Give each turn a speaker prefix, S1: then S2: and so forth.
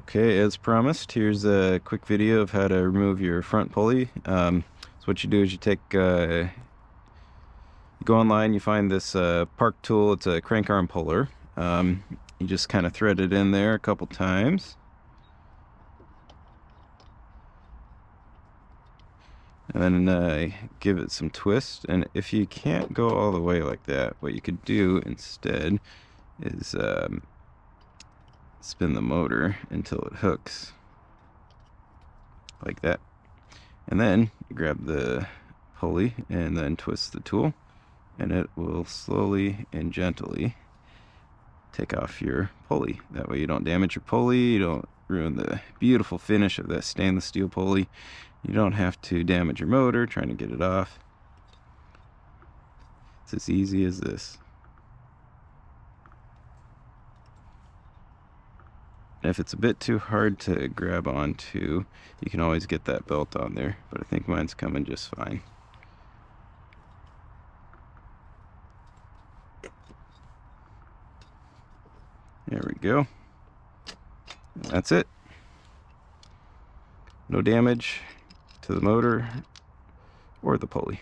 S1: Okay, as promised, here's a quick video of how to remove your front pulley. So what you do is you go online, you find this Park tool. It's a crank arm puller. You just kind of thread it in there a couple times. And then give it some twist. And if you can't go all the way like that, what you could do instead is spin the motor until it hooks like that, and then you grab the pulley and then twist the tool, and it will slowly and gently take off your pulley. That way you don't damage your pulley, you don't ruin the beautiful finish of that stainless steel pulley, you don't have to damage your motor trying to get it off. It's as easy as this. And if it's a bit too hard to grab onto, you can always get that belt on there, but I think mine's coming just fine. There we go. And that's it. No damage to the motor or the pulley.